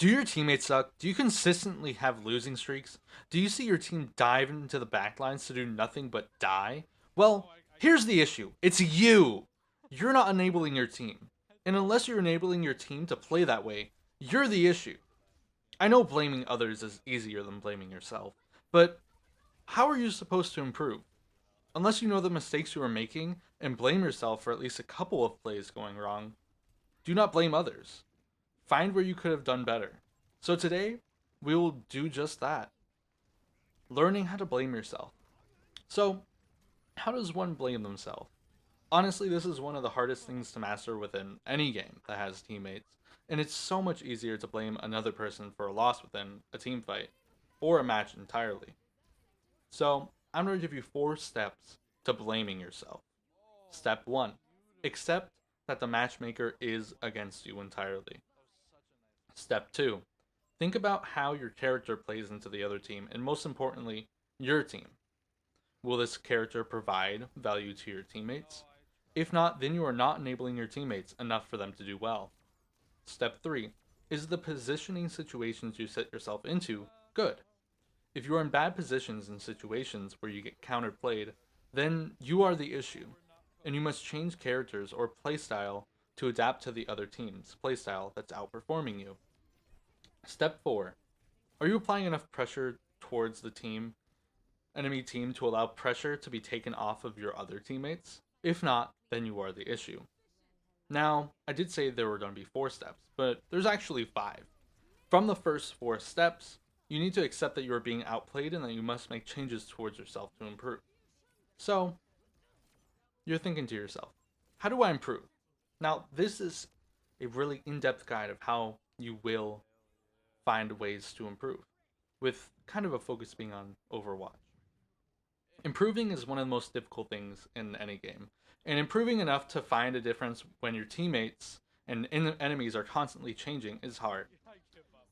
Do your teammates suck? Do you consistently have losing streaks? Do you see your team dive into the backlines to do nothing but die? Well, here's the issue. It's you. You're not enabling your team. And unless you're enabling your team to play that way, you're the issue. I know blaming others is easier than blaming yourself, but how are you supposed to improve? Unless you know the mistakes you are making and blame yourself for at least a couple of plays going wrong, do not blame others. Find where you could have done better. So today, we will do just that, learning how to blame yourself. So, how does one blame themselves? Honestly, this is one of the hardest things to master within any game that has teammates, and it's so much easier to blame another person for a loss within a team fight or a match entirely. So, I'm going to give you 4 steps to blaming yourself. Step 1: accept that the matchmaker is against you entirely. Step 2: think about how your character plays into the other team, and most importantly, your team. Will this character provide value to your teammates? If not, then you are not enabling your teammates enough for them to do well. Step 3: is the positioning situations you set yourself into good? If you are in bad positions in situations where you get counterplayed, then you are the issue, and you must change characters or playstyle to adapt to the other team's playstyle that's outperforming you. Step 4: are you applying enough pressure towards the enemy team to allow pressure to be taken off of your other teammates? If not, then you are the issue. Now, I did say there were going to be 4 steps, but there's actually 5. From the first 4 steps, you need to accept that you are being outplayed and that you must make changes towards yourself to improve. So, you're thinking to yourself, how do I improve? Now, this is a really in depth guide of how you will find ways to improve, with kind of a focus being on Overwatch. Improving is one of the most difficult things in any game, and improving enough to find a difference when your teammates and enemies are constantly changing is hard.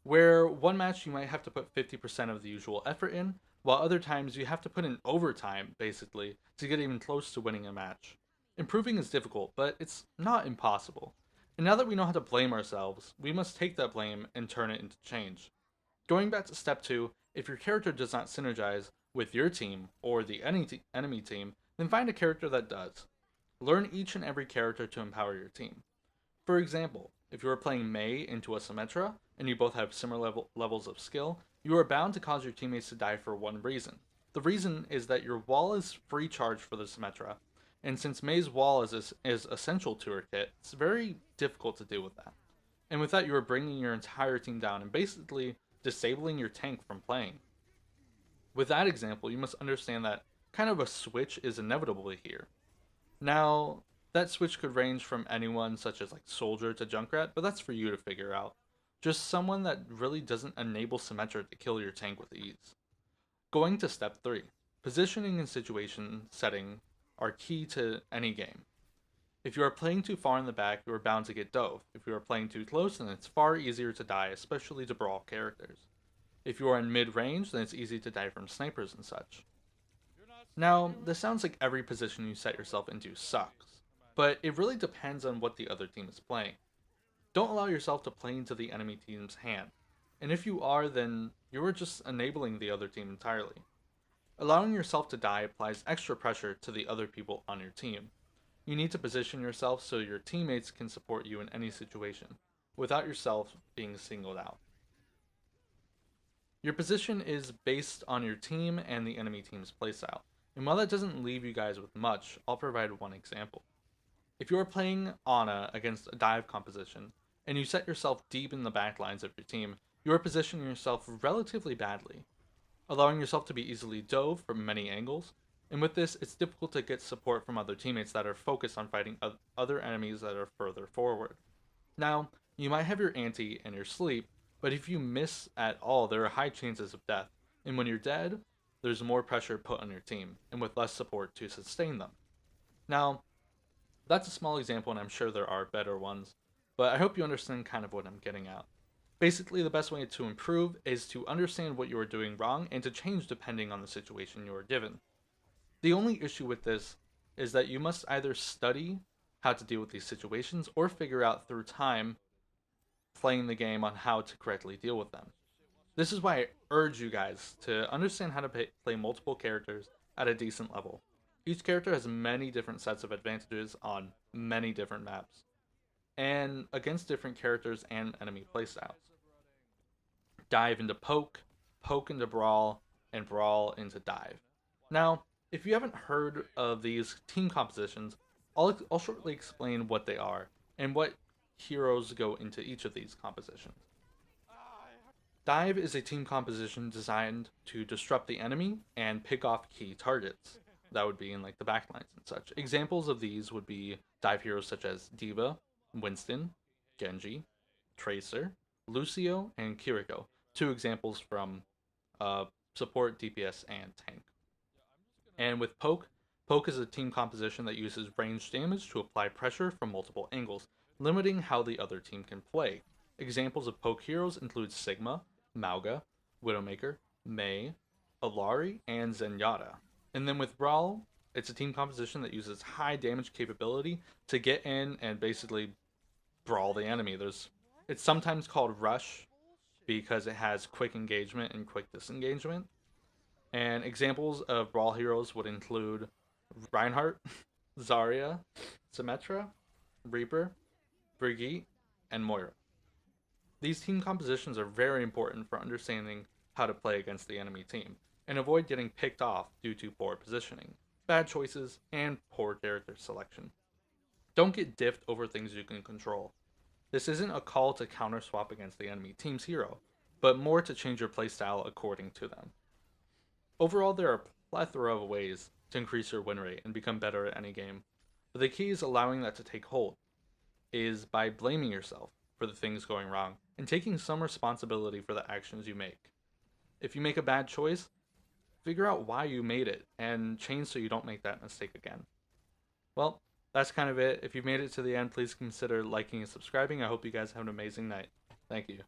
Where one match you might have to put 50% of the usual effort in, while other times you have to put in overtime, basically, to get even close to winning a match. Improving is difficult, but it's not impossible. And now that we know how to blame ourselves, we must take that blame and turn it into change. Going back to step 2, if your character does not synergize with your team or the enemy team, then find a character that does. Learn each and every character to empower your team. For example, if you are playing Mei into a Symmetra and you both have similar levels of skill, you are bound to cause your teammates to die for one reason. The reason is that your wall is free charge for the Symmetra, and since Mei's wall is essential to her kit, it's very difficult to deal with that. And with that, you are bringing your entire team down and basically disabling your tank from playing. With that example, you must understand that kind of a switch is inevitable here. Now, that switch could range from anyone such as like Soldier to Junkrat, but that's for you to figure out. Just someone that really doesn't enable Symmetra to kill your tank with ease. Going to step 3. Positioning and situation setting are key to any game. If you are playing too far in the back, you are bound to get dove. If you are playing too close, then it's far easier to die, especially to brawl characters. If you are in mid range, then it's easy to die from snipers and such. Now, this sounds like every position you set yourself into sucks, but it really depends on what the other team is playing. Don't allow yourself to play into the enemy team's hand, and if you are, then you are just enabling the other team entirely. Allowing yourself to die applies extra pressure to the other people on your team. You need to position yourself so your teammates can support you in any situation, without yourself being singled out. Your position is based on your team and the enemy team's playstyle, and while that doesn't leave you guys with much, I'll provide one example. If you are playing Ana against a dive composition, and you set yourself deep in the backlines of your team, you are positioning yourself relatively badly, allowing yourself to be easily dove from many angles. And with this, it's difficult to get support from other teammates that are focused on fighting other enemies that are further forward. Now, you might have your ante and your sleep, but if you miss at all, there are high chances of death. And when you're dead, there's more pressure put on your team, and with less support to sustain them. Now, that's a small example, and I'm sure there are better ones, but I hope you understand kind of what I'm getting at. Basically, the best way to improve is to understand what you are doing wrong and to change depending on the situation you are given. The only issue with this is that you must either study how to deal with these situations or figure out through time playing the game on how to correctly deal with them. This is why I urge you guys to understand how to play multiple characters at a decent level. Each character has many different sets of advantages on many different maps, and against different characters and enemy playstyles. Dive into poke, poke into brawl, and brawl into dive. Now, if you haven't heard of these team compositions, I'll shortly explain what they are and what heroes go into each of these compositions. Dive is a team composition designed to disrupt the enemy and pick off key targets. That would be in like the backlines and such. Examples of these would be dive heroes such as Diva, Winston, Genji, Tracer, Lucio, and Kiriko. Two examples from uh, support, DPS, and tank. And with Poke, Poke is a team composition that uses ranged damage to apply pressure from multiple angles, limiting how the other team can play. Examples of Poke heroes include Sigma, Mauga, Widowmaker, Mei, Alari, and Zenyatta. And then with Brawl, it's a team composition that uses high damage capability to get in and basically brawl the enemy. It's sometimes called Rush because it has quick engagement and quick disengagement. And examples of brawl heroes would include Reinhardt, Zarya, Symmetra, Reaper, Brigitte, and Moira. These team compositions are very important for understanding how to play against the enemy team and avoid getting picked off due to poor positioning, bad choices, and poor character selection. Don't get diffed over things you can control. This isn't a call to counter swap against the enemy team's hero, but more to change your playstyle according to them. Overall, there are a plethora of ways to increase your win rate and become better at any game, but the key is allowing that to take hold, is by blaming yourself for the things going wrong and taking some responsibility for the actions you make. If you make a bad choice, figure out why you made it and change so you don't make that mistake again. Well, that's kind of it. If you've made it to the end, please consider liking and subscribing. I hope you guys have an amazing night. Thank you.